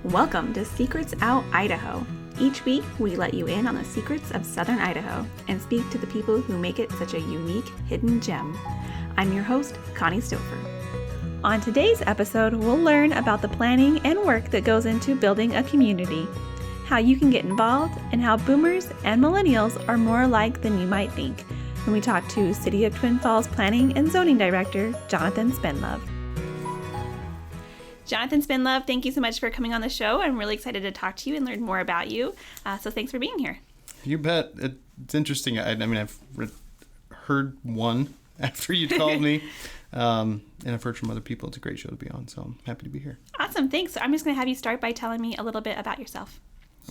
Welcome to Secrets Out Idaho. Each week, we let you in on the secrets of Southern Idaho and speak to the people who make it such a unique, hidden gem. I'm your host, Connie Stouffer. On today's episode, we'll learn about the planning and work that goes into building a community, how you can get involved, and how boomers and millennials are more alike than you might think when we talk to City of Twin Falls Planning and Zoning Director, Jonathan Spendlove. Jonathan Spendlove, thank you so much for coming on the show. I'm really excited to talk to you and learn more about you. So thanks for being here. You bet. It's interesting. I've heard one after you called me, and I've heard from other people. It's a great show to be on, so I'm happy to be here. Awesome. Thanks. So I'm just going to have you start by telling me a little bit about yourself.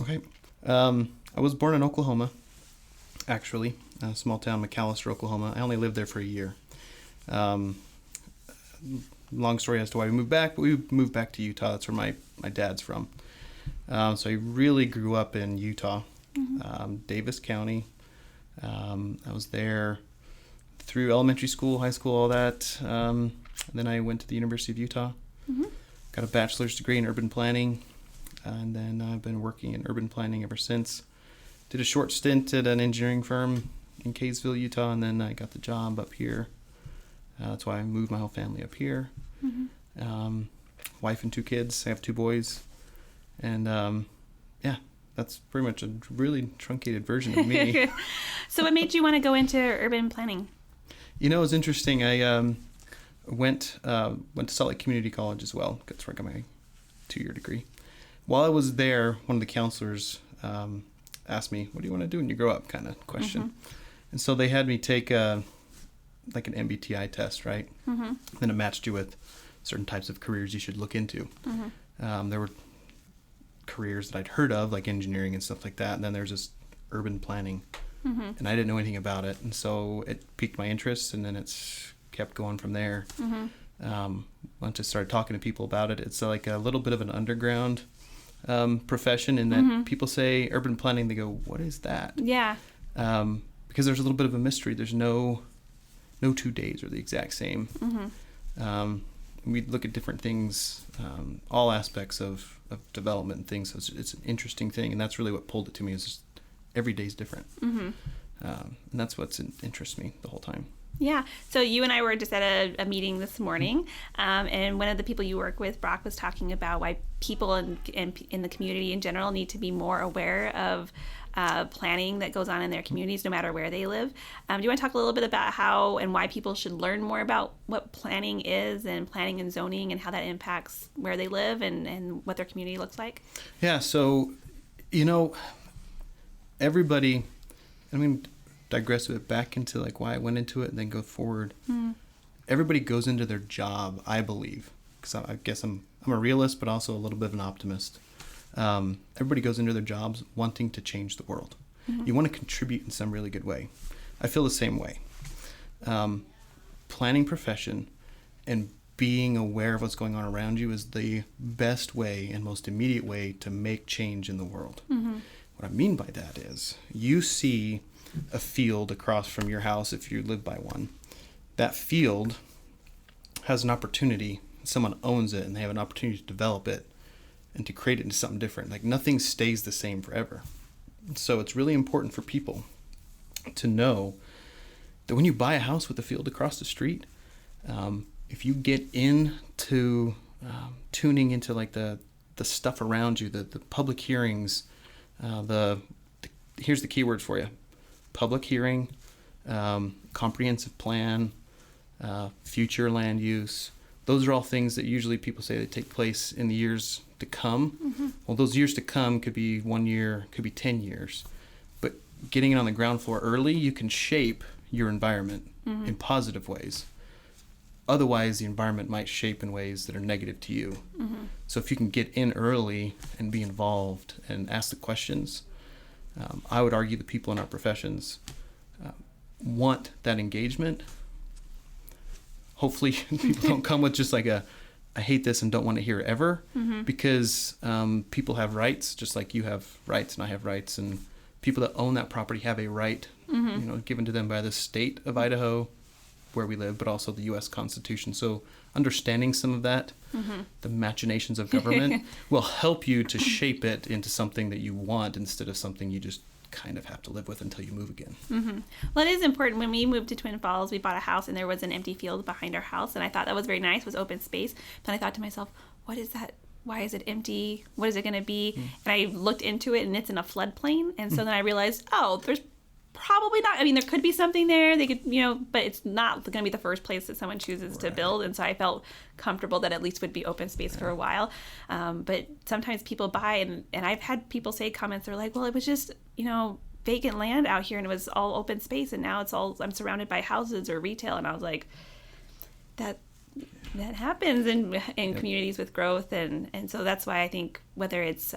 Okay. I was born in Oklahoma, actually, a small town, McAllister, Oklahoma. I only lived there for a year. Long story as to why we moved back, but we moved back to Utah. That's where my dad's from. So I really grew up in Utah, Davis County. I was there through elementary school, high school, all that. Then I went to the University of Utah, got a bachelor's degree in urban planning, and then I've been working in urban planning ever since. Did a short stint at an engineering firm in Kaysville, Utah, and then I got the job up here. That's why I moved my whole family up here. Wife and two kids. I have two boys. And that's pretty much a really truncated version of me. So what made you want to go into urban planning? You know, it's interesting. I went to Salt Lake Community College as well. That's where I got my 2-year degree. While I was there, one of the counselors asked me, "What do you want to do when you grow up?" kind of question. And so they had me take an MBTI test, right? Then it matched you with certain types of careers you should look into. There were careers that I'd heard of, like engineering and stuff like that, and then there's this urban planning, and I didn't know anything about it, and so it piqued my interest, and then it's kept going from there. Once I started talking to people about it, it's like a little bit of an underground profession in that people say urban planning, they go, "What is that?" Yeah. Because there's a little bit of a mystery. There's no 2 days are the exact same. We look at different things, all aspects of development and things. So it's an interesting thing, and that's really what pulled it to me. Is just every day's different, and that's what's interests me the whole time. Yeah. So you and I were just at a meeting this morning, and one of the people you work with, Brock, was talking about why people in the community in general need to be more aware of planning that goes on in their communities, no matter where they live. Do you want to talk a little bit about how and why people should learn more about what planning is and planning and zoning and how that impacts where they live and what their community looks like? Yeah. So, everybody, digress a bit back into like why I went into it and then go forward. Everybody goes into their job, I believe, because I guess I'm a realist, but also a little bit of an optimist. Everybody goes into their jobs wanting to change the world. You want to contribute in some really good way. I feel the same way. Planning profession and being aware of what's going on around you is the best way and most immediate way to make change in the world. What I mean by that is you see a field across from your house if you live by one. That field has an opportunity. Someone owns it and they have an opportunity to develop it and to create it into something different. Like nothing stays the same forever. So it's really important for people to know that when you buy a house with a field across the street, if you get into tuning into like the stuff around you, the public hearings, here's the keywords for you: public hearing, comprehensive plan, future land use. Those are all things that usually people say that take place in the years to come. Well, those years to come could be 1 year, could be 10 years. But getting it on the ground floor early, you can shape your environment in positive ways. Otherwise, the environment might shape in ways that are negative to you. So if you can get in early and be involved and ask the questions, I would argue the people in our professions want that engagement. Hopefully people don't come with just like I hate this and don't want to hear it ever, because people have rights just like you have rights and I have rights, and people that own that property have a right given to them by the state of Idaho where we live, but also the U.S. Constitution. So understanding some of that the machinations of government will help you to shape it into something that you want instead of something you just kind of have to live with until you move again. Well, it is important. When we moved to Twin Falls, we bought a house and there was an empty field behind our house, and I thought that was very nice, was open space. But I thought to myself, what is that? Why is it empty? What is it going to be? And I looked into it, and it's in a floodplain. And so then I realized, there's probably not. I mean, there could be something there. They could, but it's not going to be the first place that someone chooses to build. And so I felt comfortable that at least would be open space for a while. But sometimes people buy, and I've had people say comments. They're like, well, it was just, vacant land out here, and it was all open space, and now I'm surrounded by houses or retail. And I was like, that happens in communities with growth. And so that's why I think whether it's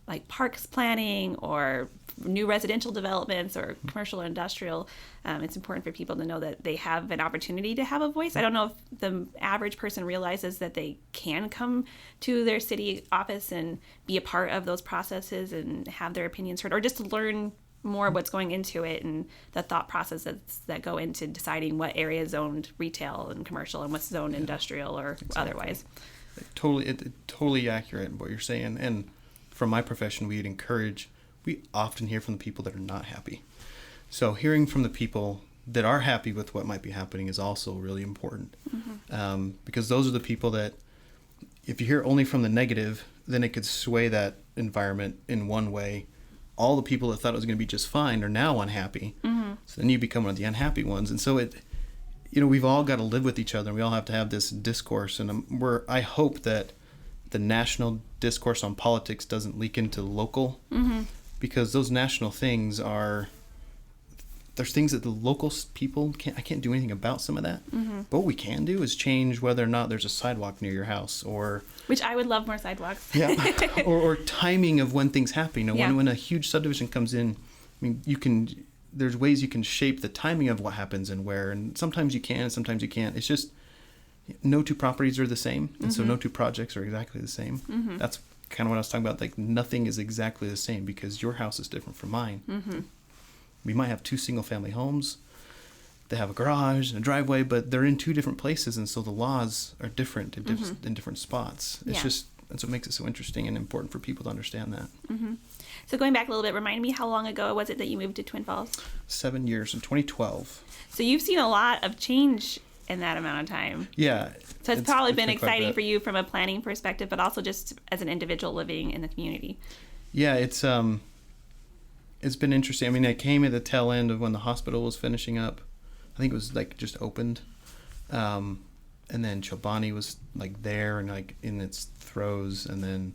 like parks planning or new residential developments or commercial or industrial, it's important for people to know that they have an opportunity to have a voice. I don't know if the average person realizes that they can come to their city office and be a part of those processes and have their opinions heard, or just to learn more what's going into it and the thought processes that go into deciding what area is zoned retail and commercial and what's zoned industrial or otherwise. Totally accurate what you're saying. And from my profession, we often hear from the people that are not happy. So hearing from the people that are happy with what might be happening is also really important. Because those are the people that, if you hear only from the negative, then it could sway that environment in one way. All the people that thought it was going to be just fine are now unhappy. So then you become one of the unhappy ones. And so we've all got to live with each other, and we all have to have this discourse. And I hope that the national discourse on politics doesn't leak into local, because those national things there's things that the local people I can't do anything about some of that. But what we can do is change whether or not there's a sidewalk near your house, or which I would love more sidewalks. or timing of when things happen. When a huge subdivision comes in, I mean, there's ways you can shape the timing of what happens and where, and sometimes you can and sometimes you can't. It's just no two properties are the same, and so no two projects are exactly the same. That's kind of what I was talking about. Like, nothing is exactly the same because your house is different from mine. We might have two single-family homes. They have a garage and a driveway, but they're in two different places, and so the laws are different in different spots. That's what makes it so interesting and important for people to understand that. So going back a little bit, remind me, how long ago was it that you moved to Twin Falls? 7 years, in 2012. So you've seen a lot of change in that amount of time. Yeah. So it's probably been exciting for you from a planning perspective, but also just as an individual living in the community. Yeah, it's been interesting. I mean, I came at the tail end of when the hospital was finishing up. I think it was like just opened. And then Chobani was like there and like in its throes. And then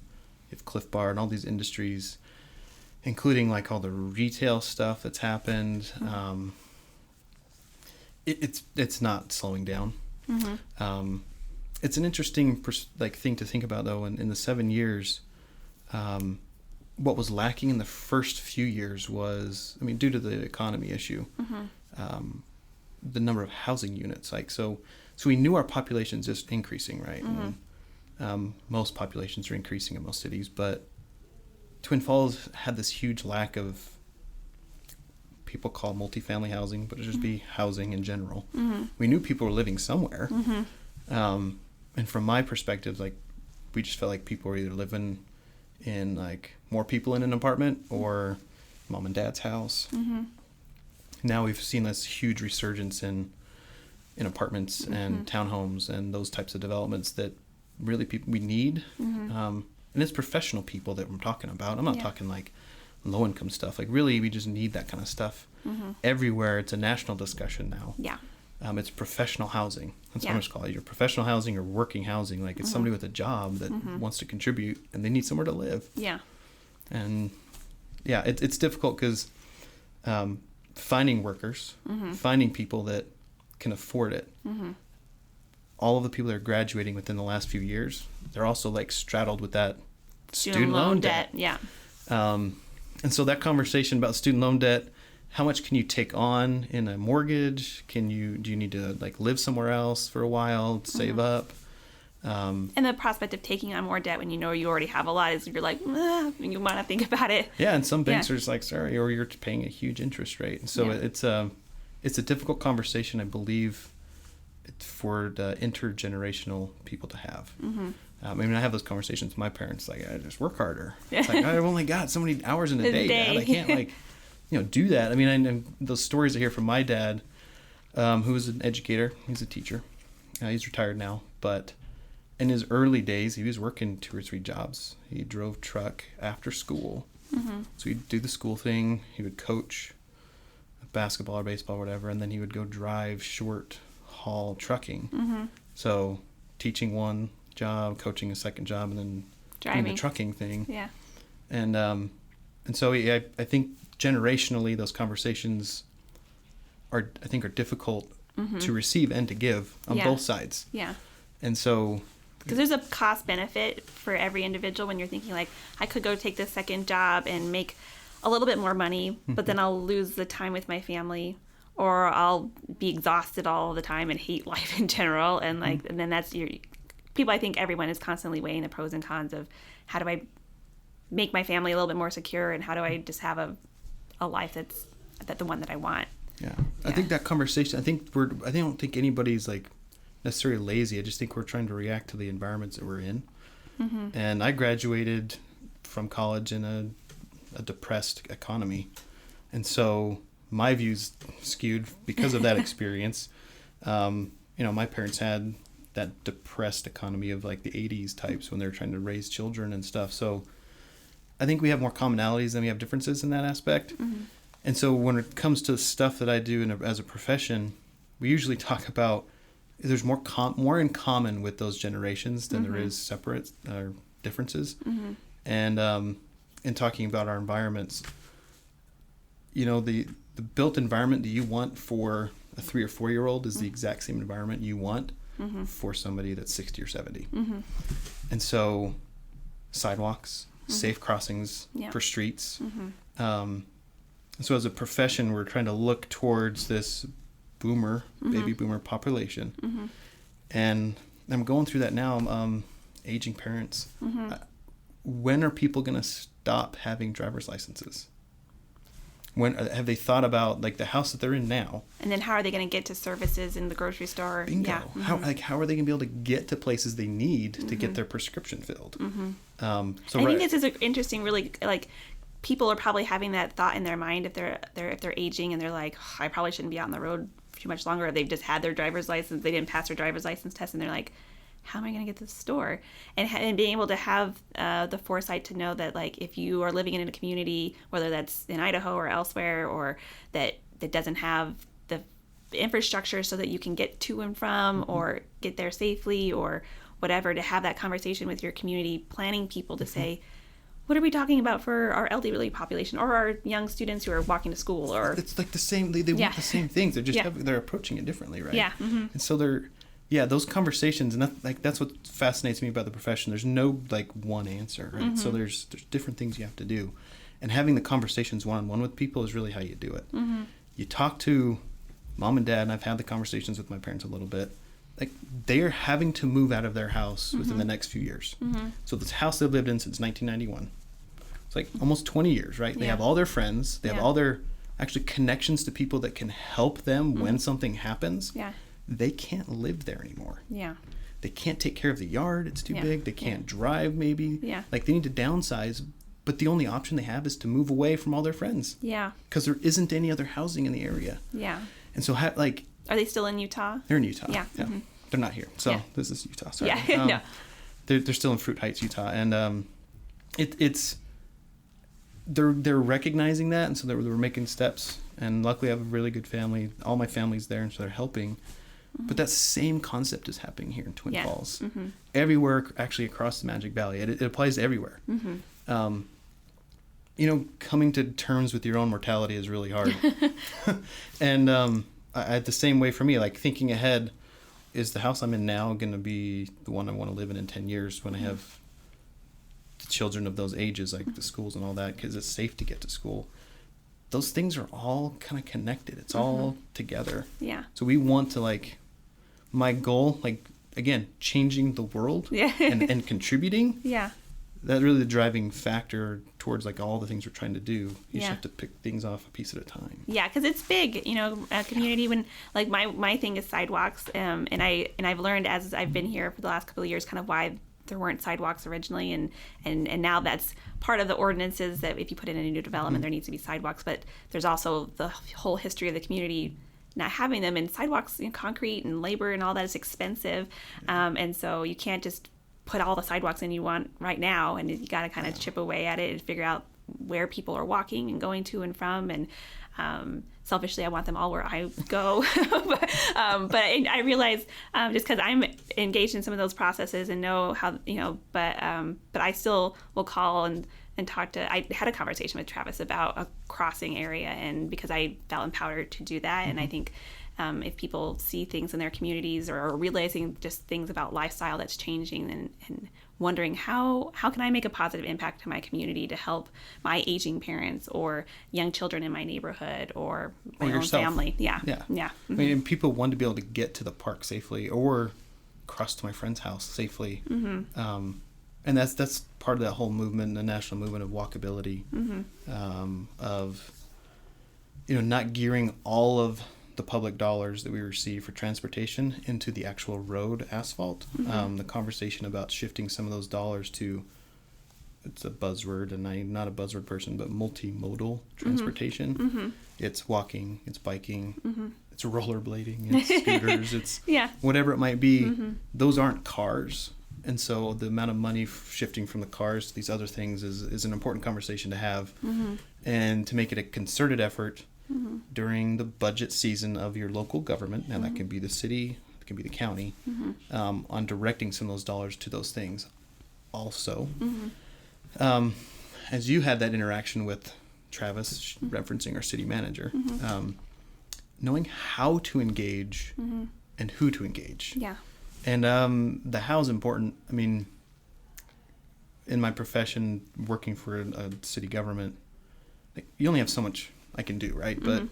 you have Cliff Bar and all these industries, including like all the retail stuff that's happened. It's not slowing down. It's an interesting thing to think about, though. In the 7 years, what was lacking in the first few years was, due to the economy issue, the number of housing units. So we knew our population's just increasing, right? And, most populations are increasing in most cities, but Twin Falls had this huge lack of, people call multifamily housing, but it just be housing in general. We knew people were living somewhere. And from my perspective, like, we just felt like people were either living in like more people in an apartment or mom and dad's house. Now we've seen this huge resurgence in apartments and townhomes and those types of developments that really we need. And it's professional people that I'm talking about. I'm not talking like low income stuff. Like, really, we just need that kind of stuff everywhere. It's a national discussion now. It's professional housing. That's what I'm just calling it. Your professional housing or working housing. Like, it's somebody with a job that wants to contribute, and they need somewhere to live. And it's difficult because finding workers, finding people that can afford it. All of the people that are graduating within the last few years, they're also like straddled with that student loan debt. And so that conversation about student loan debt, how much can you take on in a mortgage? Do you need to like live somewhere else for a while, save up? And the prospect of taking on more debt when you know you already have a lot is, you're like, you want to think about it. And some banks are just like, sorry, or you're paying a huge interest rate. And so it's a difficult conversation, I believe, for the intergenerational people to have. I mean, I have those conversations with my parents, like, I just work harder. It's like, I've only got so many hours in a day, Dad. I can't, like, do that. I mean, and those stories I hear from my dad, who was an educator. He's a teacher. He's retired now, but in his early days, he was working 2 or 3 jobs. He drove truck after school. So he'd do the school thing. He would coach basketball or baseball or whatever, and then he would go drive short haul trucking. So teaching one job, coaching a second job, and then doing the trucking thing. Yeah. And so I think generationally those conversations are difficult to receive and to give on both sides. Yeah. And so because there's a cost benefit for every individual when you're thinking like, I could go take this second job and make a little bit more money, but then I'll lose the time with my family, or I'll be exhausted all the time and hate life in general. And like, and then that's people, I think everyone is constantly weighing the pros and cons of how do I make my family a little bit more secure, and how do I just have a life that's the one that I want. Yeah. I think that conversation, I don't think anybody's like necessarily lazy. I just think we're trying to react to the environments that we're in. And I graduated from college in a depressed economy. And so my views skewed because of that experience. My parents had that depressed economy of like the 80s types when they were trying to raise children and stuff. So I think we have more commonalities than we have differences in that aspect. And so when it comes to stuff that I do as a profession, we usually talk about there's more in common with those generations than there is separate differences. And in talking about our environments, the built environment that you want for a 3 or 4 year old is the exact same environment you want for somebody that's 60 or 70. And so sidewalks, safe crossings for streets. So as a profession, we're trying to look towards this baby boomer population. And I'm going through that now. Aging parents. When are people going to stop having driver's licenses? When have they thought about like the house that they're in now? And then how are they going to get to services in the grocery store? Bingo. Yeah. How are they going to be able to get to places they need to get their prescription filled? I think this is interesting. Really, like people are probably having that thought in their mind if they're aging and they're like, I probably shouldn't be out on the road too much longer. Or they've just had their driver's license, they didn't pass their driver's license test, and they're like, how am I going to get to the store? And being able to have the foresight to know that, like, if you are living in a community, whether that's in Idaho or elsewhere, or that doesn't have the infrastructure so that you can get to and from or get there safely or whatever, to have that conversation with your community planning people to say, what are we talking about for our elderly population or our young students who are walking to school? Or it's like the same. They want the same things. They're just they're approaching it differently, right? Yeah. And so those conversations, and that's what fascinates me about the profession. There's no like one answer, right? So there's different things you have to do, and having the conversations one-on-one with people is really how you do it. You talk to mom and dad, and I've had the conversations with my parents a little bit. Like, they are having to move out of their house within the next few years. So this house they've lived in since 1991. It's like almost 20 years, right? They have all their friends. They have all their actually connections to people that can help them when something happens. Yeah. They can't live there anymore. Yeah. They can't take care of the yard. It's too big. They can't drive maybe. Yeah. Like, they need to downsize. But the only option they have is to move away from all their friends. Yeah. Because there isn't any other housing in the area. Yeah. And so are they still in Utah? They're in Utah. Yeah. They're not here. So this is Utah. Sorry. Yeah. No. They're still in Fruit Heights, Utah, and they're recognizing that, and so they're making steps. And luckily, I have a really good family. All my family's there, and so they're helping. But that same concept is happening here in Twin Falls, everywhere, actually across the Magic Valley. It applies to everywhere. Coming to terms with your own mortality is really hard. And the same way for me, like thinking ahead, is the house I'm in now going to be the one I want to live in 10 years when I have the children of those ages, like the schools and all that, because it's safe to get to school. Those things are all kind of connected. It's all together. Yeah. So we want to, my goal, again, changing the world and contributing. Yeah. that's really the driving factor towards like all the things we're trying to do. You just Yeah. have to pick things off a piece at a time. Yeah, because it's big, a community. When like my thing is sidewalks, and I've learned as I've been here for the last couple of years, kind of why there weren't sidewalks originally, and now that's part of the ordinances that if you put in a new development, there needs to be sidewalks. But there's also the whole history of the community not having them, and sidewalks, concrete and labor and all that is expensive, and so you can't just put all the sidewalks in you want right now, and you got to kind of chip away at it and figure out where people are walking and going to and from, and selfishly I want them all where I go. but I realize just because I'm engaged in some of those processes and know how, but I still will call and talk to, I had a conversation with Travis about a crossing area, and because I felt empowered to do that. And I think if people see things in their communities or are realizing just things about lifestyle that's changing, and wondering how can I make a positive impact to my community to help my aging parents or young children in my neighborhood or my own family. Yeah. I mean, people want to be able to get to the park safely or cross to my friend's house safely. And that's part of that whole movement, the national movement of walkability, of not gearing all of the public dollars that we receive for transportation into the actual road asphalt. The conversation about shifting some of those dollars to, it's a buzzword, and I'm not a buzzword person, but multimodal transportation. It's walking, it's biking, it's rollerblading, it's scooters, it's whatever it might be. Those aren't cars. And so the amount of money shifting from the cars to these other things is an important conversation to have, and to make it a concerted effort during the budget season of your local government. Now that can be the city, it can be the county, on directing some of those dollars to those things. Also, as you had that interaction with Travis, referencing our city manager, knowing how to engage and who to engage. Yeah. And the how is important. I mean, in my profession, working for a city government, you only have so much I can do, right? But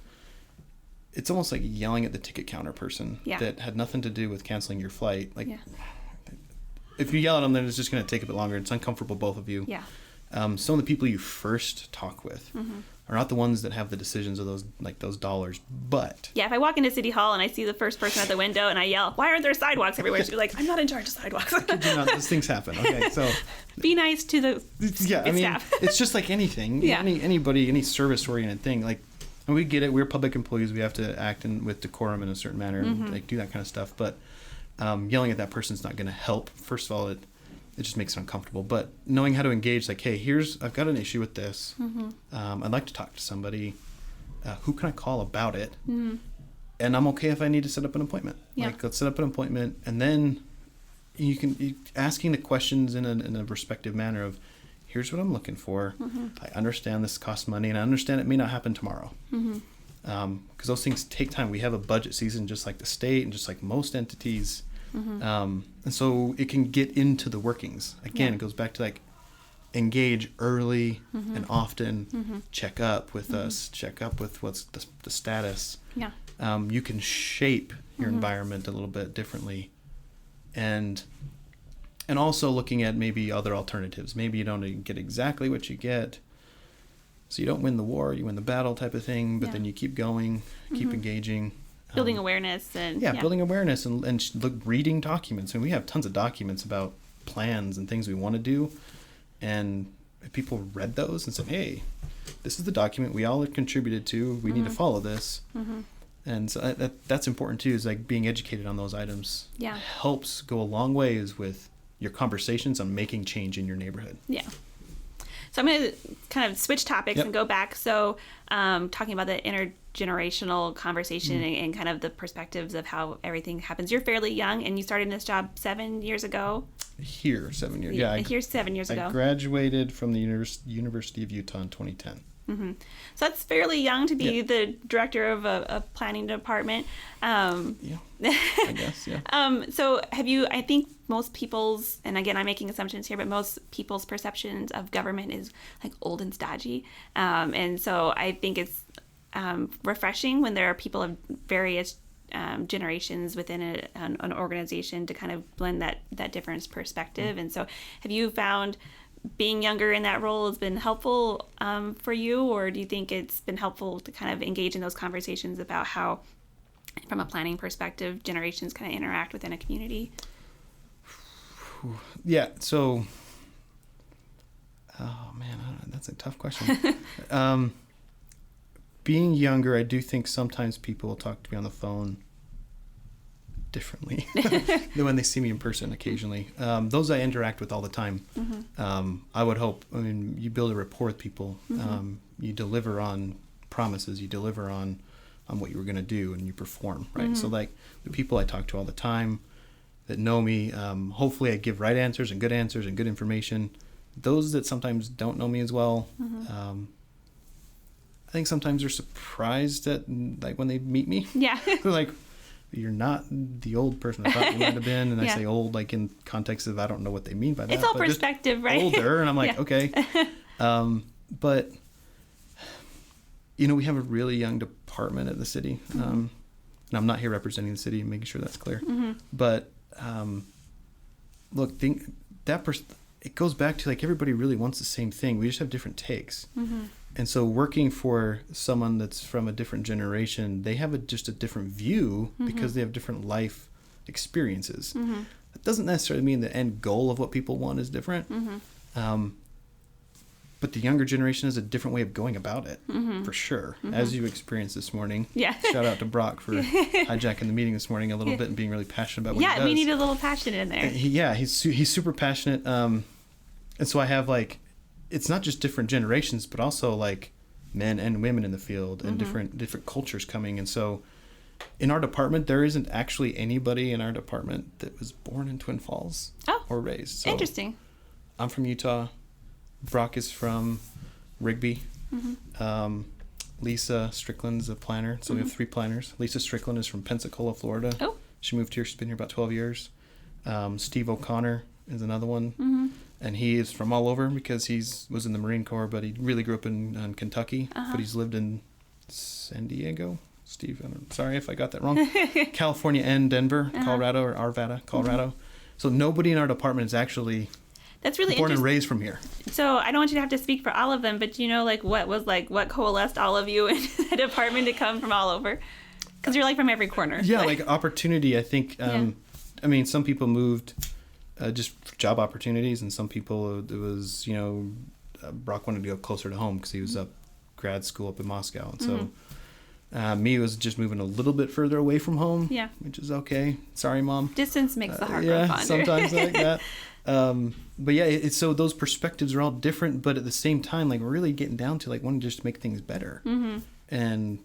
it's almost like yelling at the ticket counter person that had nothing to do with canceling your flight. If you yell at them, then it's just going to take a bit longer. It's uncomfortable, both of you. Yeah. Some of the people you first talk with are not the ones that have the decisions of those dollars, but if I walk into City Hall and I see the first person at the window and I yell, "Why aren't there sidewalks everywhere?" She'll be like, "I'm not in charge of sidewalks." Those things happen. Okay, so be nice to the staff. It's just like anything. Anybody, any service oriented thing. And we get it. We're public employees. We have to act with decorum in a certain manner, and do that kind of stuff. But yelling at that person's not going to help. First of all, it just makes it uncomfortable. But knowing how to engage, hey, I've got an issue with this. I'd like to talk to somebody. Who can I call about it? And I'm okay if I need to set up an appointment. Let's set up an appointment, and then you asking the questions in a respective manner of, here's what I'm looking for. I understand this costs money, and I understand it may not happen tomorrow. Because those things take time. We have a budget season just like the state and just like most entities. And so it can get into the workings. Again, it goes back to engage early and often, check up with us, check up with what's the status. You can shape your environment a little bit differently. And also looking at maybe other alternatives. Maybe you don't get exactly what you get. So you don't win the war, you win the battle type of thing, but then you keep going, keep engaging. Building awareness and building awareness and reading documents. And we have tons of documents about plans and things we want to do. And if people read those and said, hey, this is the document we all have contributed to, we need to follow this. And so that's important too, is being educated on those items. Helps go a long ways with your conversations on making change in your neighborhood. So I'm going to kind of switch topics and go back. So talking about the intergenerational conversation and kind of the perspectives of how everything happens. You're fairly young, and you started in this job 7 years ago. Here, 7 years. Here 7 years ago. I graduated from the University of Utah in 2010. So that's fairly young to be the director of a planning department. I guess, so have you, I think most people's, and again, I'm making assumptions here, but most people's perceptions of government is old and stodgy. And so I think it's refreshing when there are people of various generations within an organization to kind of blend that different perspective. And so have you found being younger in that role has been helpful for you, or do you think it's been helpful to kind of engage in those conversations about how, from a planning perspective, generations kind of interact within a community? Yeah, so, oh man, that's a tough question. Being younger, I do think sometimes people will talk to me on the phone differently than when they see me in person occasionally. Those I interact with all the time. I would hope, you build a rapport with people. You deliver on promises, you deliver on what you were going to do, and you perform, right? So like the people I talk to all the time that know me, hopefully I give right answers and good information. Those that sometimes don't know me as well, I think sometimes they're surprised at, like, when they meet me. Yeah. They're like, you're not the old person I thought you might have been. And I say old, like, in context of, I don't know what they mean by that. It's all perspective, right? Older. And I'm like, okay. But, we have a really young department at the city. And I'm not here representing the city and making sure that's clear. But, look, it goes back to, like, everybody really wants the same thing. We just have different takes. And so working for someone that's from a different generation, they have just a different view because they have different life experiences. That doesn't necessarily mean the end goal of what people want is different. But the younger generation has a different way of going about it, for sure, as you experienced this morning. Yeah. Shout out to Brock for hijacking the meeting this morning a little bit and being really passionate about what he does. Yeah, we need a little passion in there. He's super passionate. And so I have, like, it's not just different generations, but also, like, men and women in the field and different cultures coming. And so in our department, there isn't actually anybody in our department that was born in Twin Falls or raised. So interesting. I'm from Utah. Brock is from Rigby. Lisa Strickland's a planner. So we have 3 planners. Lisa Strickland is from Pensacola, Florida. Oh. She moved here. She's been here about 12 years. Steve O'Connor is another one. And he is from all over because was in the Marine Corps, but he really grew up in Kentucky, but he's lived in San Diego. Steve, I'm sorry if I got that wrong. California and Denver, Colorado, or Arvada, Colorado. So nobody in our department is actually born and raised from here. So I don't want you to have to speak for all of them, but what coalesced all of you in the department to come from all over? Because you're, like, from every corner. Yeah, like opportunity, I think. Some people moved just for job opportunities, and some people it was Brock wanted to go closer to home because he was up grad school up in Moscow, and so me was just moving a little bit further away from home, which is okay. Sorry, Mom. Distance makes the heart grow fonder. Sometimes like that. But yeah, it's so those perspectives are all different, but at the same time, like, we're really getting down to, like, wanting to just make things better. And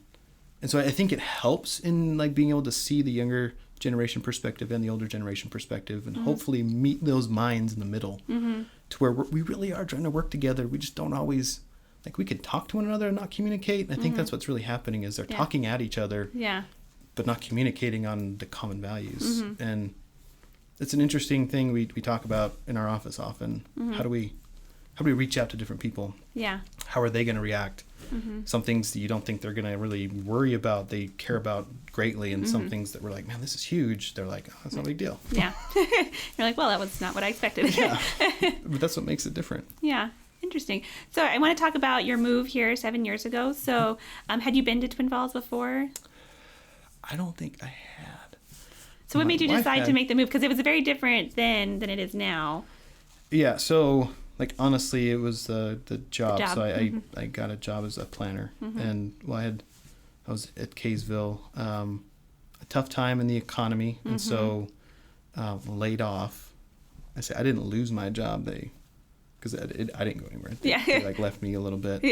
so I think it helps in, like, being able to see the younger generation perspective and the older generation perspective, and hopefully meet those minds in the middle to where we really are trying to work together. We just don't always, like, we could talk to one another and not communicate. And I think that's what's really happening is they're talking at each other, but not communicating on the common values. And it's an interesting thing we talk about in our office often. How do we reach out to different people? How are they going to react? Some things that you don't think they're going to really worry about, they care about greatly. And some things that we're like, man, this is huge. They're like, oh, that's no big deal. Yeah. You're like, well, that was not what I expected. But that's what makes it different. Yeah. Interesting. So I want to talk about your move here 7 years ago. So had you been to Twin Falls before? I don't think I had. So what made you decide to make the move? Because it was very different then than it is now. Yeah. So, like, honestly, it was the job. So I got a job as a planner, and I was at Kaysville, a tough time in the economy, and so laid off. I didn't lose my job. Because I didn't go anywhere. They like left me a little bit.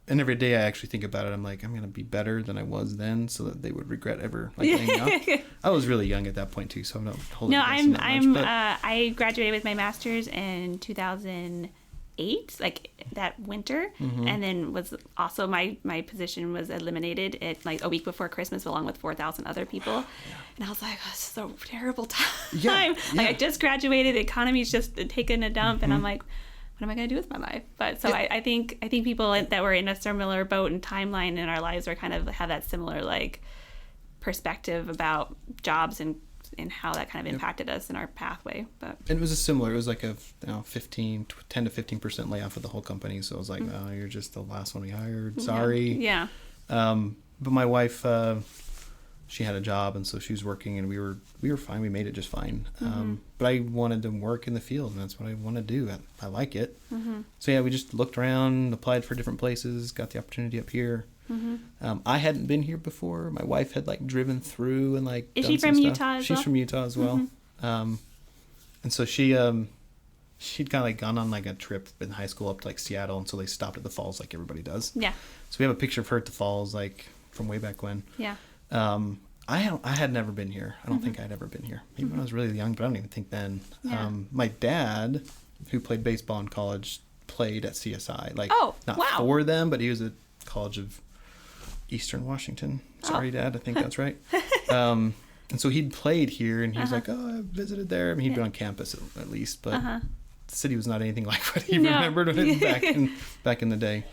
And every day I actually think about it. I'm like, I'm gonna be better than I was then, so that they would regret ever laying me off. I was really young at that point too, so I'm not holding. No, I graduated with my master's in 2008, like that winter, and then was also my position was eliminated at like a week before Christmas, along with 4,000 other people, and I was like, oh, this is a terrible time. Like I just graduated, the economy's just taking a dump, and I'm like, what am I going to do with my life? But so I think people that were in a similar boat and timeline in our lives are kind of have that similar like perspective about jobs and and how that kind of impacted us in our pathway. But And it was similar. It was like a 10 to 15% layoff of the whole company. So I was like, oh, you're just the last one we hired. Sorry. Yeah. But my wife, she had a job, and so she was working, and we were fine. We made it just fine. But I wanted to work in the field, and that's what I want to do. I like it. So yeah, we just looked around, applied for different places, got the opportunity up here. I hadn't been here before. My wife had like driven through and like. Is she from Utah as well? She's from Utah as well. And so she'd kind of like gone on like a trip in high school up to like Seattle, and so they stopped at the falls like everybody does. Yeah. So we have a picture of her at the falls like from way back when. Yeah. I had never been here. I don't think I'd ever been here. Maybe when I was really young, but I don't even think then. Yeah. My dad, who played baseball in college, played at CSI. Like, not for them, but he was at College of Eastern Washington. Sorry, Dad. I think that's right. And so he'd played here, and he was like, oh, I visited there. I mean, he'd been on campus at least, but the city was not anything like what he remembered back in the day.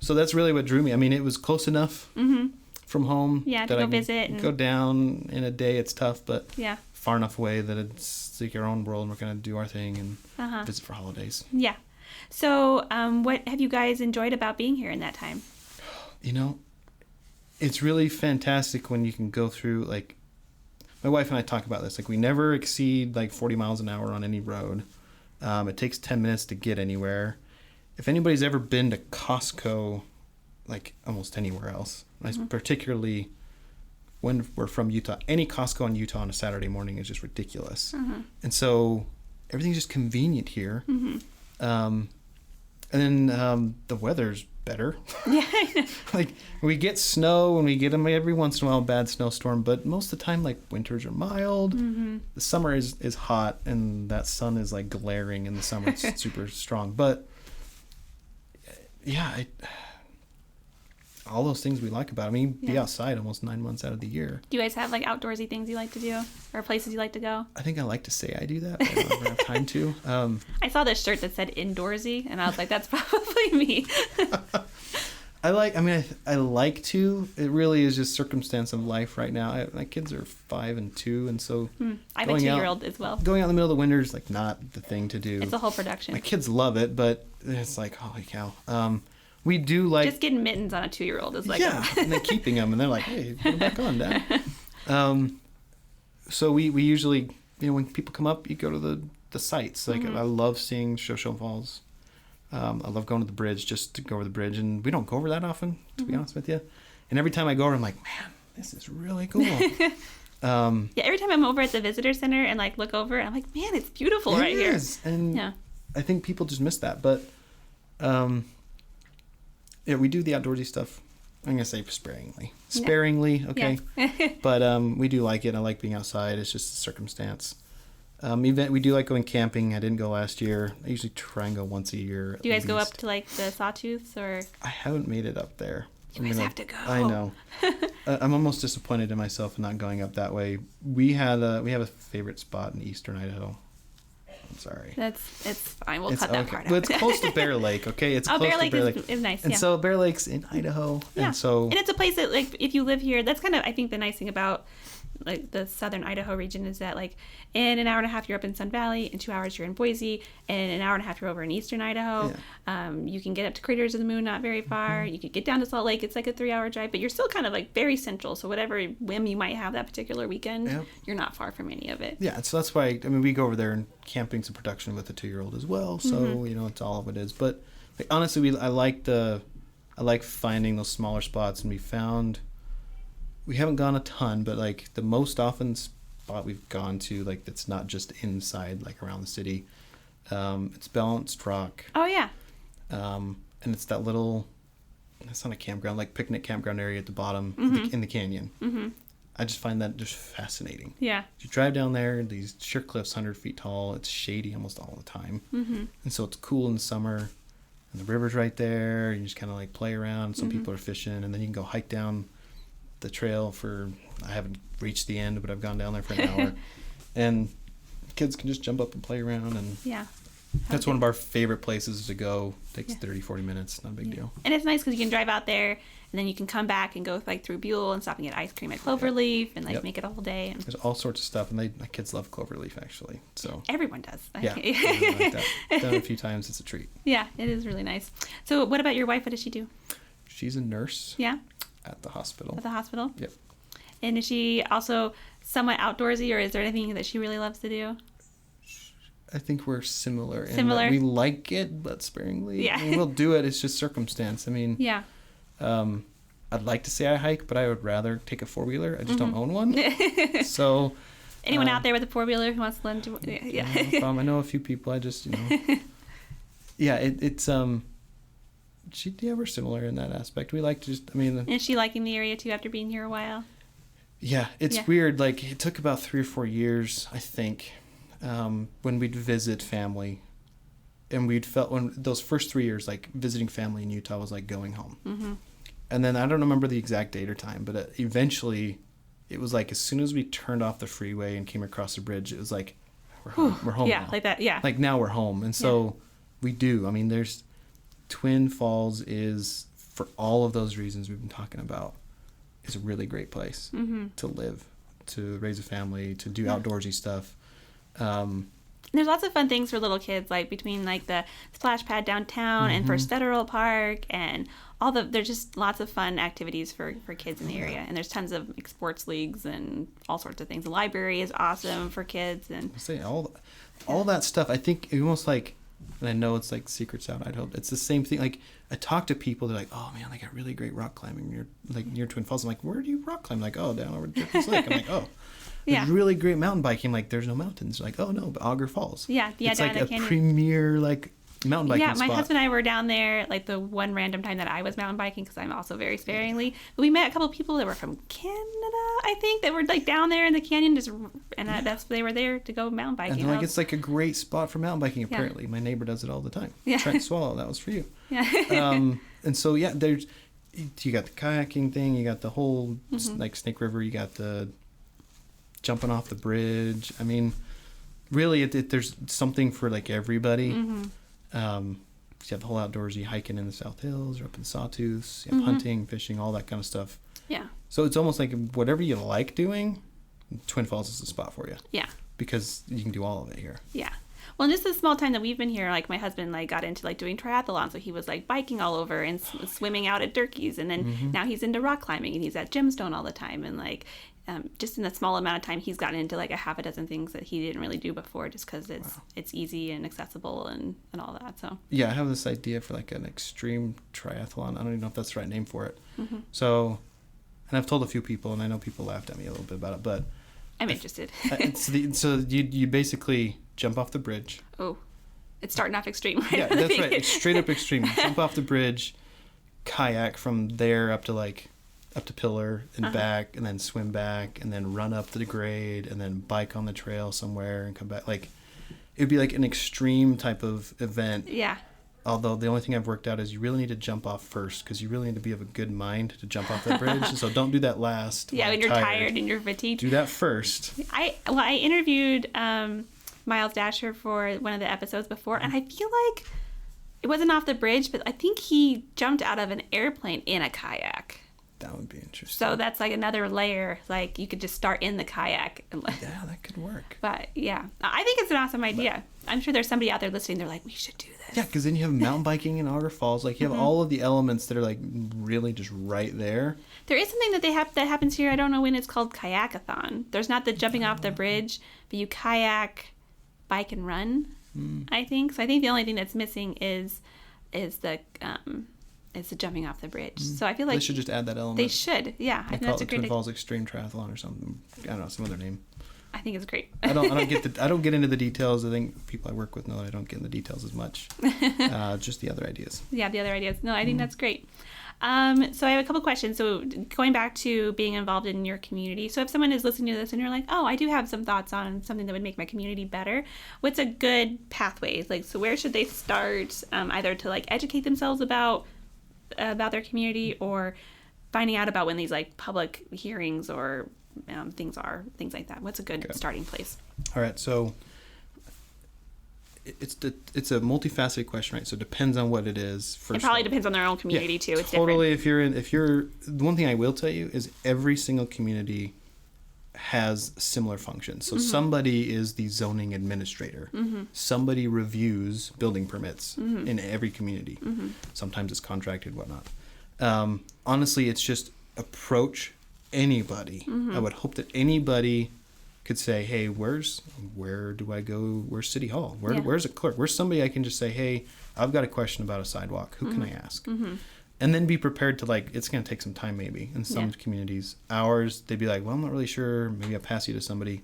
So that's really what drew me. I mean, it was close enough from home. Yeah, to go visit. And go down in a day. It's tough, but far enough away that it's like our own world, and we're going to do our thing and visit for holidays. Yeah. So what have you guys enjoyed about being here in that time? You know, it's really fantastic when you can go through, like, my wife and I talk about this. Like, we never exceed like 40 miles an hour on any road. It takes 10 minutes to get anywhere. If anybody's ever been to Costco, like almost anywhere else, particularly when we're from Utah, any Costco in Utah on a Saturday morning is just ridiculous. And so everything's just convenient here. And then the weather's better. Yeah. Like, we get snow, and we get them every once in a while, a bad snowstorm, but most of the time, like, winters are mild. The summer is hot, and that sun is like glaring in the summer. It's super strong. But yeah, all those things we like about it. I mean, be outside almost 9 months out of the year. Do you guys have like outdoorsy things you like to do, or places you like to go? I think I like to say I do that, but I don't ever have time to. I saw this shirt that said indoorsy, and I was like, that's probably me. I like to. It really is just circumstance of life right now. My kids are 5 and 2, and so I have a 2-year-old as well. Going out in the middle of the winter is like not the thing to do. It's a whole production. My kids love it, but it's like, holy cow. We do like just getting mittens on a 2-year-old is like and then keeping them, and they're like, hey, put them back on, Dad. So we usually, when people come up, you go to the sites. Like, I love seeing Shoshone Falls. I love going to the bridge, just to go over the bridge, and we don't go over that often, to be honest with you. And every time I go over, I'm like, man, this is really cool. Every time I'm over at the visitor center and like look over, I'm like, man, it's beautiful right here. And I think people just miss that. But we do the outdoorsy stuff. I'm gonna say sparingly, okay. Yeah. But we do like it. I like being outside. It's just a circumstance. We do like going camping. I didn't go last year. I usually try and go once a year. Do you guys go up to like the Sawtooths, or? I haven't made it up there. You guys have to go. I know. I'm almost disappointed in myself in not going up that way. We have a favorite spot in Eastern Idaho. I'm sorry. It's fine. We'll cut that part out. But it's close to Bear Lake, okay? It's close Bear to Lake Bear Lake. is nice, And so Bear Lake's in Idaho. Yeah. And it's a place that, like, if you live here, that's kind of, I think, the nice thing about like the Southern Idaho region is that, like, in an hour and a half you're up in Sun Valley, in 2 hours you're in Boise, and in an hour and a half you're over in Eastern Idaho. Yeah. You can get up to Craters of the Moon, not very far. You could get down to Salt Lake. It's like a 3-hour drive, but you're still kind of like very central. So whatever whim you might have that particular weekend, you're not far from any of it. Yeah, so that's why, I mean, we go over there, and camping's a production with a 2-year-old as well. So, it's all of it is. But like, honestly, I like finding those smaller spots, and we haven't gone a ton, but like the most often spot we've gone to, like, that's not just inside, like around the city, it's Balanced Rock. Oh yeah. And it's that little, it's not a campground, like picnic campground area at the bottom in the canyon. I just find that just fascinating. Yeah. You drive down there, these sheer cliffs, 100 feet tall. It's shady almost all the time, and so it's cool in the summer. And the river's right there. You just kind of like play around. Some people are fishing, and then you can go hike down the trail I haven't reached the end, but I've gone down there for an hour, and kids can just jump up and play around, and That's one of our favorite places to go. Takes 30, 40 minutes. Not a big deal. And it's nice because you can drive out there and then you can come back and go like through Buell and stop and get ice cream at Cloverleaf and like make it a whole day. And there's all sorts of stuff, and my kids love Cloverleaf actually. So everyone does. Yeah, I really like that. Done it a few times. It's a treat. Yeah, it is really nice. So what about your wife? What does she do? She's a nurse. Yeah. At the hospital. At the hospital. Yep. And is she also somewhat outdoorsy, or is there anything that she really loves to do? I think we're similar. Similar. We like it, but sparingly. Yeah. I mean, we'll do it. It's just circumstance. I mean. Yeah. I'd like to say I hike, but I would rather take a 4-wheeler. I just don't own one. So. Anyone out there with a 4-wheeler who wants to learn to? Yeah. No problem. I know a few people. I just Yeah, it's we're similar in that aspect. We like to just. I mean. Is she liking the area too after being here a while? Yeah, it's weird. Like it took about 3 or 4 years, I think, when we'd visit family, and when those first 3 years, like visiting family in Utah was like going home. Mm-hmm. And then I don't remember the exact date or time, but eventually, it was like as soon as we turned off the freeway and came across the bridge, it was like we're home. We're home. Yeah, now. like that. Yeah. Like now we're home, and so we do. I mean, there's Twin Falls is, for all of those reasons we've been talking about, is a really great place to live, to raise a family, to do outdoorsy stuff. There's lots of fun things for little kids, like between like the splash pad downtown and First Federal Park, and there's just lots of fun activities for kids in the area. And there's tons of like, sports leagues and all sorts of things. The library is awesome for kids, and all that stuff. I think almost like, and I know it's like Secrets Out Idaho. It's the same thing. Like I talk to people, they're like, "Oh man, they got really great rock climbing near Twin Falls." I'm like, "Where do you rock climb?" Like, "Oh, down over Jerky's Lake." I'm like, "Oh." Yeah. Really great mountain biking. Like, there's no mountains. Like, oh no, but Auger Falls. Yeah, it's down like in a the canyon. premier like mountain biking spot. Yeah, my husband and I were down there like the one random time that I was mountain biking, because I'm also very sparingly. But we met a couple of people that were from Canada, I think, that were like down there in the canyon, they were there to go mountain biking. And it's like a great spot for mountain biking. Apparently, my neighbor does it all the time. Yeah. Trent Swallow, that was for you. Yeah. And so you got the kayaking thing, you got the whole like Snake River, you got the jumping off the bridge. I mean, really, there's something for like everybody. You have the whole outdoorsy hiking in the South Hills or up in Sawtooth. You have hunting, fishing, all that kind of stuff. Yeah. So it's almost like whatever you like doing, Twin Falls is the spot for you. Yeah. Because you can do all of it here. Yeah. Well, in just the small time that we've been here, like my husband like got into like doing triathlon, so he was like biking all over and swimming out at Durkee's, and then now he's into rock climbing and he's at Gemstone all the time, and like just in the small amount of time he's gotten into like a half a dozen things that he didn't really do before, just because it's easy and accessible and all that. So yeah, I have this idea for like an extreme triathlon. I don't even know if that's the right name for it. So, and I've told a few people, and I know people laughed at me a little bit about it, but I'm interested. So you basically jump off the bridge. Oh, it's starting off extreme. Right? Yeah, that's right. It's straight up extreme. Jump off the bridge, kayak from there up to Pillar and back, and then swim back, and then run up the grade, and then bike on the trail somewhere and come back. Like, it'd be like an extreme type of event. Yeah. Although the only thing I've worked out is you really need to jump off first, because you really need to be of a good mind to jump off that bridge. So don't do that last. Yeah, when you're tired and you're fatigued. Do that first. I interviewed Miles Dasher for one of the episodes before, and I feel like it wasn't off the bridge, but I think he jumped out of an airplane in a kayak. That would be interesting. So that's like another layer. Like you could just start in the kayak. And yeah, that could work. But yeah, I think it's an awesome idea. I'm sure there's somebody out there listening. They're like, we should do this. Yeah, because then you have mountain biking in Auger Falls. Like you have all of the elements that are like really just right there. There is something that that happens here. I don't know when. It's called kayakathon. There's not the jumping off the bridge, but you kayak, bike, and run. I think so. I think the only thing that's missing is the jumping off the bridge. So I feel like they should just add that element. They should, yeah. I think that's a great Twin Falls Extreme Triathlon or something. I don't know, some other name. I think it's great. I don't get into the details. I think people I work with know that I don't get in the details as much. Just the other ideas. Yeah, the other ideas. No, I think that's great. So I have a couple questions. So going back to being involved in your community. So if someone is listening to this and you're like, oh, I do have some thoughts on something that would make my community better, what's a good pathway? Like, so where should they start? Either to like educate themselves about their community, or finding out about when these like public hearings or things like that. What's a good starting place? All right, so it's a multifaceted question, right? So it depends on what it is. It probably depends on their own community too. It's totally different. if you're the one thing I will tell you is every single community has similar functions. So somebody is the zoning administrator. Somebody reviews building permits in every community. Sometimes it's contracted, whatnot. Honestly, it's just approach anybody. I would hope that anybody could say, hey, where do I go? Where's City Hall? Where's a clerk? Where's somebody I can just say, hey, I've got a question about a sidewalk. Who can I ask? And then be prepared to, like, it's going to take some time maybe. In some communities, ours, they'd be like, well, I'm not really sure. Maybe I'll pass you to somebody.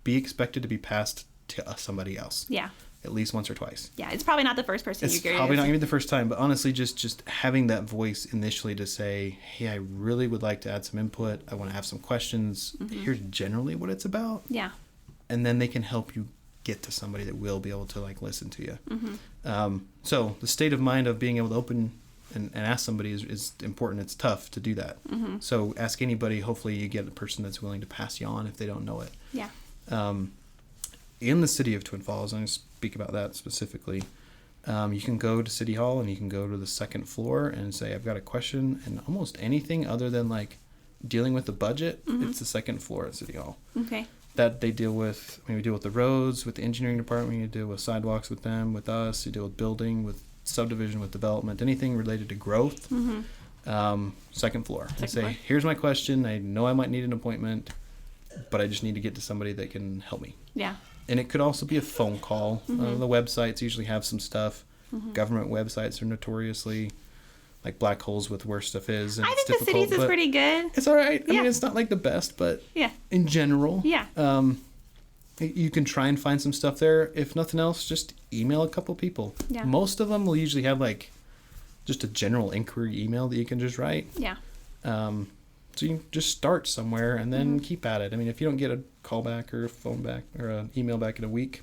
Be expected to be passed to somebody else. Yeah. At least once or twice. Yeah, it's probably not the first person you're probably not going to be the first time, but honestly, just having that voice initially to say, hey, I really would like to add some input. I want to have some questions. Here's generally what it's about. Yeah. And then they can help you get to somebody that will be able to, like, listen to you. So the state of mind of being able to open and ask somebody is important. It's tough to do that. So ask anybody. Hopefully you get a person that's willing to pass you on if they don't know it. Yeah. In the city of Twin Falls, I'm going to speak about that specifically. You can go to City Hall and you can go to the second floor and say, I've got a question. And almost anything other than, like, dealing with the budget, it's the second floor at City Hall. Okay. That they deal with, we deal with the roads, with the engineering department, you deal with sidewalks with them, with us, you deal with building, with subdivision, with development, anything related to growth. Second floor. And say, here's my question. I know I might need an appointment, but I just need to get to somebody that can help me. Yeah. And it could also be a phone call. The websites usually have some stuff. Government websites are notoriously like black holes with where stuff is. And I think the cities is pretty good. It's all right. I mean, it's not like the best, but in general, you can try and find some stuff there. If nothing else, just email a couple people. Yeah. Most of them will usually have, like, just a general inquiry email that you can just write. Yeah. So you just start somewhere and then keep at it. I mean, if you don't get a call back or a phone back or an email back in a week,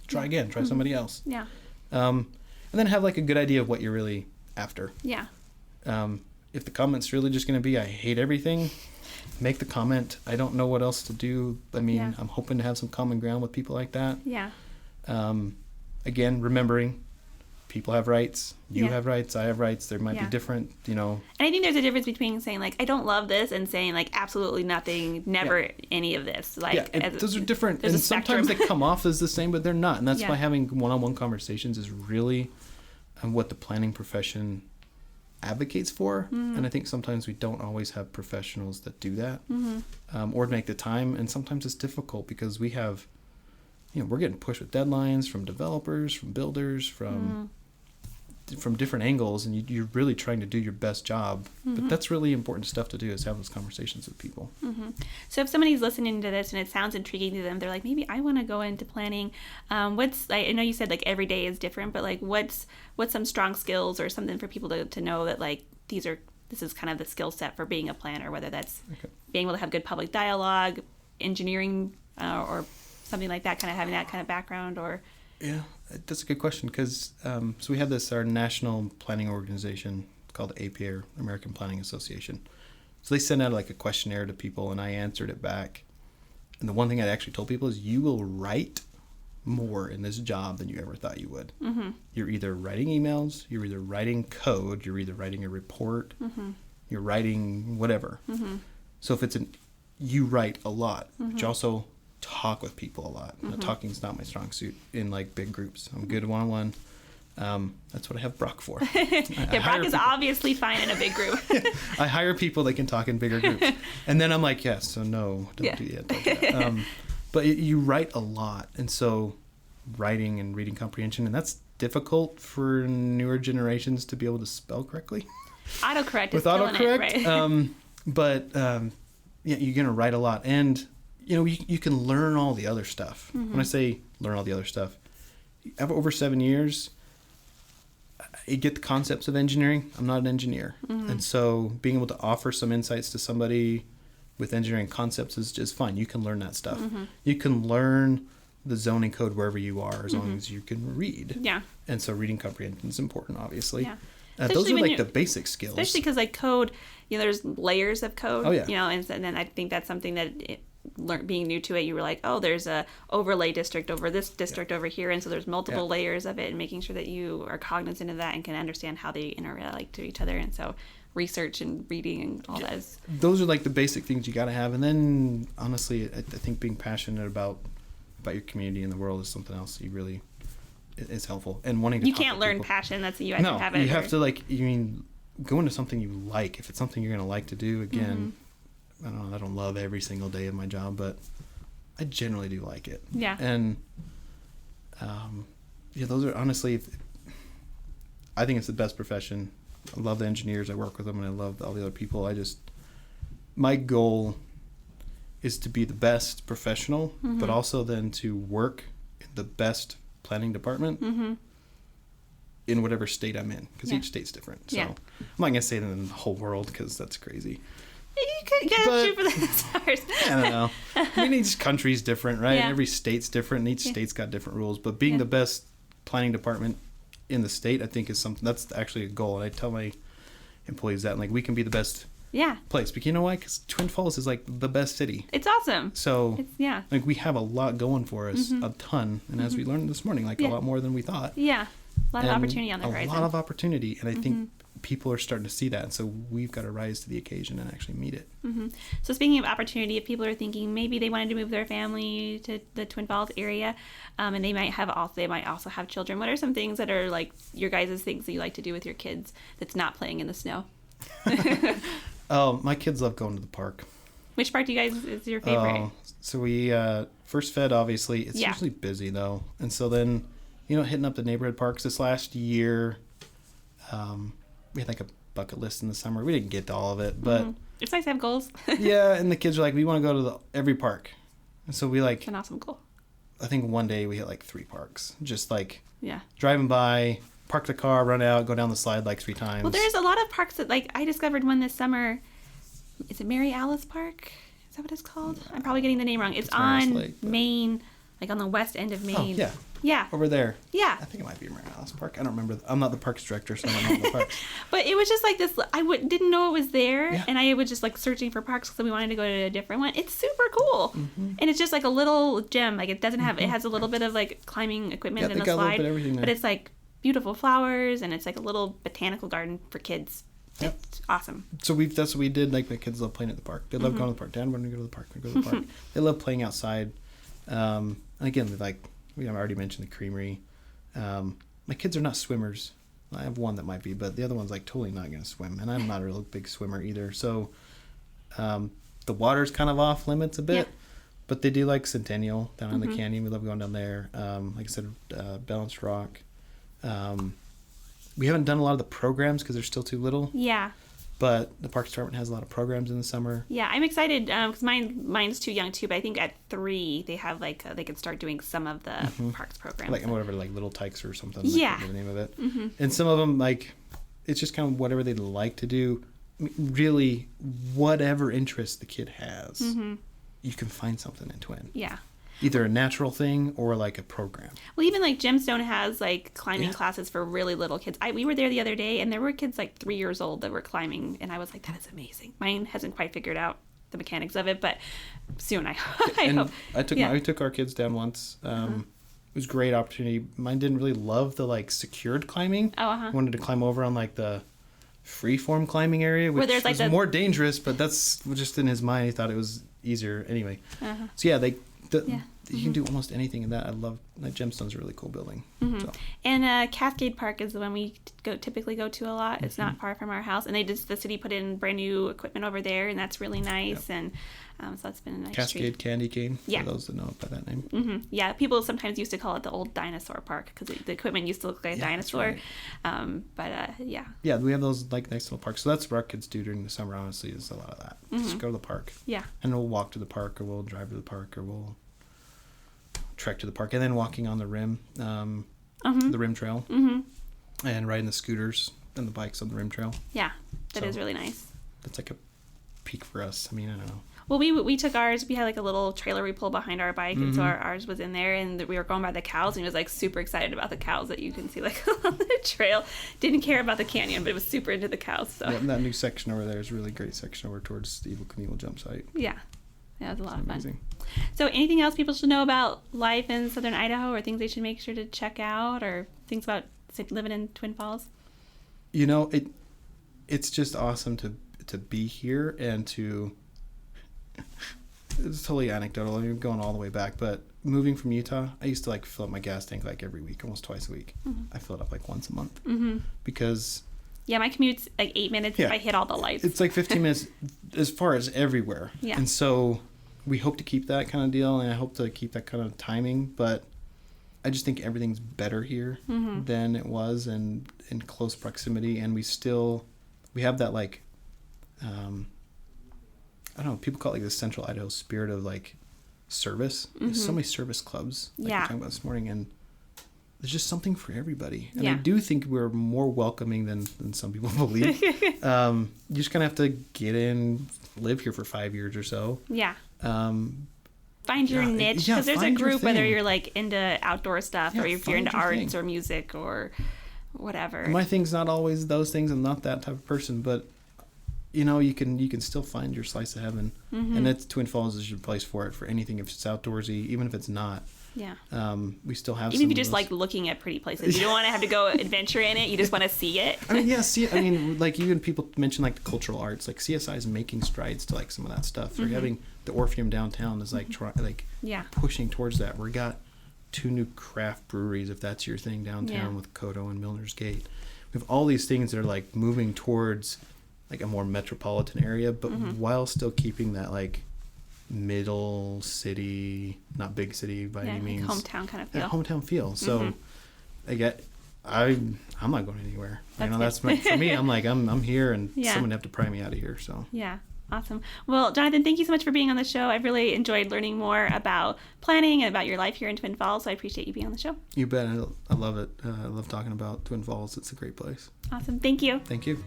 try again. Try somebody else. Yeah. And then have, like, a good idea of what you're really after. Yeah. If the comment's really just going to be, I hate everything, make the comment. I don't know what else to do. I mean, I'm hoping to have some common ground with people like that. Yeah. Again, remembering people have rights. You have rights. I have rights. There might be different, And I think there's a difference between saying, like, I don't love this and saying, like, absolutely nothing, never any of this. Like, those are different. And sometimes they come off as the same, but they're not. And that's why having one-on-one conversations is really what the planning profession advocates for. And I think sometimes we don't always have professionals that do that or make the time. And sometimes it's difficult because we have, we're getting pushed with deadlines from developers, from builders, from different angles, and you're really trying to do your best job. But that's really important stuff to do, is have those conversations with people. So if somebody's listening to this and it sounds intriguing to them, they're like, maybe I want to go into planning. I know you said, like, every day is different, but, like, what's some strong skills or something for people to know that, like, this is kind of the skill set for being a planner, whether that's being able to have good public dialogue, engineering, or something like that, kind of having that kind of background, or... Yeah, that's a good question, because so we have our national planning organization called APA, or American Planning Association. So they send out, like, a questionnaire to people, and I answered it back. And the one thing I actually told people is, you will write more in this job than you ever thought you would. You're either writing emails, you're either writing code, you're either writing a report, you're writing whatever. So if you write a lot, but you also talk with people a lot. Talking is not my strong suit in, like, big groups. I'm good one-on-one. That's what I have Brock for. Brock is obviously fine in a big group. I hire people that can talk in bigger groups. And then I'm like, yes, so no, don't do that. But you write a lot. And so writing and reading comprehension, and that's difficult for newer generations to be able to spell correctly. Autocorrect is killing it, right? But you're going to write a lot. And you can learn all the other stuff. When I say learn all the other stuff, over 7 years, I get the concepts of engineering. I'm not an engineer. And so being able to offer some insights to somebody with engineering concepts is just fine. You can learn that stuff. You can learn the zoning code wherever you are, as long as you can read. Yeah. And so reading comprehension is important, obviously. Yeah. Those are, like, the basic skills. Especially because, like, code, there's layers of code. Oh, yeah. And then I think that's something that being new to it, you were like, oh, there's a overlay district over this district over here, and so there's multiple layers of it, and making sure that you are cognizant of that and can understand how they interrelate to each other. And so research and reading and all that is... Those are like the basic things you got to have. And then honestly, I think being passionate about your community and the world is something else you really is helpful. And wanting to... You can't learn passion. That's you have to have it. You have to go into something you like. If it's something you're going to like to do, again, I don't love every single day of my job, but I generally do like it. Yeah. And those are honestly, I think it's the best profession. I love the engineers. I work with them, and I love all the other people. My goal is to be the best professional, but also then to work in the best planning department in whatever state I'm in, because each state's different. So I'm not going to say that in the whole world, because that's crazy. You could shoot for the stars. I don't know. I mean, each country's different, right? Yeah. Every state's different, and each state's got different rules. But being the best planning department in the state, I think, is something that's actually a goal. And I tell my employees that, we can be the best place. But you know why? Because Twin Falls is like the best city. It's awesome. So we have a lot going for us, a ton. And as we learned this morning, a lot more than we thought. Yeah, a lot of opportunity on the horizon. A lot of opportunity, and I think people are starting to see that, and so we've got to rise to the occasion and actually meet it. So speaking of opportunity, if people are thinking maybe they wanted to move their family to the Twin Falls area, and they might also have children, what are some things that are like your guys' things that you like to do with your kids that's not playing in the snow? Oh, my kids love going to the park. Which park do you guys is your favorite? So we First Fed, obviously. It's usually busy though, and so then hitting up the neighborhood parks this last year. We had a bucket list in the summer. We didn't get to all of it, but it's nice to have goals. Yeah, and the kids were like, we want to go to every park, and so we It's an awesome goal. I think one day we hit 3 parks, just driving by, park the car, run out, go down the slide 3 times. Well, there's a lot of parks that I discovered one this summer. Is it Mary Alice Park? Is that what it's called? I'm probably getting the name wrong. It's on Lake, Maine, on the west end of Maine. Oh, yeah. Over there. Yeah. I think it might be Mary Alice Park. I don't remember. I'm not the parks director, so I don't know the parks. But it was just this. Didn't know it was there, and I was just searching for parks because we wanted to go to a different one. It's super cool, and it's just a little gem. It doesn't have. It has a little bit of climbing equipment and a slide, but it's beautiful flowers, and it's a little botanical garden for kids. Yep. It's awesome. So that's what we did. My kids love playing at the park. They love going to the park. Dad, we're going to go to the park. We go to the park. They love playing outside. And again, I've already mentioned the creamery. My kids are not swimmers. I have one that might be, but the other one's totally not going to swim, and I'm not a real big swimmer either. So the water's kind of off limits a bit, but they do Centennial down in the canyon. We love going down there. Like I said, Balanced Rock. We haven't done a lot of the programs because they're still too little. Yeah. But the Parks Department has a lot of programs in the summer. Yeah, I'm excited because mine's too young too. But I think at 3 they have they can start doing some of the parks programs. Whatever, Little Tykes or something. Yeah. The name of it. And some of them it's just kind of whatever they like to do. Really, whatever interest the kid has, you can find something in Twin. Yeah. Either a natural thing or a program. Well, even Gemstone has climbing classes for really little kids. We were there the other day, and there were kids 3 years old that were climbing, and I was like, that is amazing. Mine hasn't quite figured out the mechanics of it, but soon I hope. I took our kids down once. It was a great opportunity. Mine didn't really love the secured climbing. I wanted to climb over on the free-form climbing area, which was more dangerous, but that's just in his mind. He thought it was easier anyway. So yeah, you can do almost anything in that. I love Gemstone's a really cool building. So. And Cascade Park is the one we typically go to a lot. It's not far from our house, and the city put in brand new equipment over there, and that's really nice. Yep. And so it's been a nice Cascade treat. Candy Cane. For those that know it by that name. Yeah, people sometimes used to call it the old dinosaur park because the equipment used to look like a dinosaur. Right. Yeah, we have those nice little parks. So that's what our kids do during the summer. Honestly, is a lot of that. Just go to the park. Yeah. And we'll walk to the park, or we'll drive to the park, or we'll trek to the park, and then walking on the rim, the rim trail, and riding the scooters and the bikes on the rim trail. Yeah, that is really nice. That's a peak for us. I don't know. Well, we took ours. We had a little trailer we pulled behind our bike, and so ours was in there, and we were going by the cows, and he was super excited about the cows that you can see on the trail. Didn't care about the canyon, but it was super into the cows. So and that new section over there is a really great section over towards the Evel Knievel jump site. Yeah, it was a lot of fun. So anything else people should know about life in Southern Idaho, or things they should make sure to check out, or things about living in Twin Falls? It's just awesome to be here and to... It's totally anecdotal. I'm going all the way back, but moving from Utah, I used to fill up my gas tank every week, almost twice a week. Mm-hmm. I fill it up once a month because... Yeah, my commute's 8 minutes if I hit all the lights. It's 15 minutes as far as everywhere. Yeah. And so we hope to keep that kind of deal, and I hope to keep that kind of timing, but I just think everything's better here than it was and in close proximity, and we have that I don't know, people call it the Central Idaho spirit of service. There's so many service clubs we were talking about this morning, and there's just something for everybody. And I do think we're more welcoming than some people believe. You just kind of have to get in, live here for 5 years or so. Yeah. Find your niche, because there's a group, whether you're into outdoor stuff or if you're into arts or music or whatever. My thing's not always those things. I'm not that type of person, but you can still find your slice of heaven, and that's Twin Falls is your place for it, for anything. If it's outdoorsy, even if it's not. Yeah. We still have. Even if you just like looking at pretty places, you don't want to have to go adventure in it. You just want to see it. Even people mention the cultural arts, CSI is making strides to some of that stuff. They're having the Orpheum downtown is pushing towards that. We got 2 new craft breweries, if that's your thing, downtown with Kodo and Milner's Gate. We have all these things that are moving towards a more metropolitan area, but while still keeping that middle city, not big city by any means, hometown kind of feel. Hometown feel. So I'm not going anywhere. That's for me. I'm here, and someone would have to pry me out of here. So yeah. Awesome. Well, Jonathan, thank you so much for being on the show. I've really enjoyed learning more about planning and about your life here in Twin Falls, so I appreciate you being on the show. You bet. I love it. I love talking about Twin Falls. It's a great place. Awesome. Thank you. Thank you.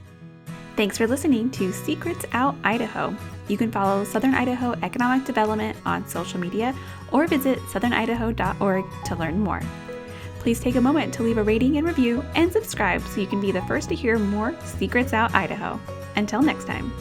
Thanks for listening to Secrets Out Idaho. You can follow Southern Idaho Economic Development on social media or visit southernidaho.org to learn more. Please take a moment to leave a rating and review and subscribe so you can be the first to hear more Secrets Out Idaho. Until next time.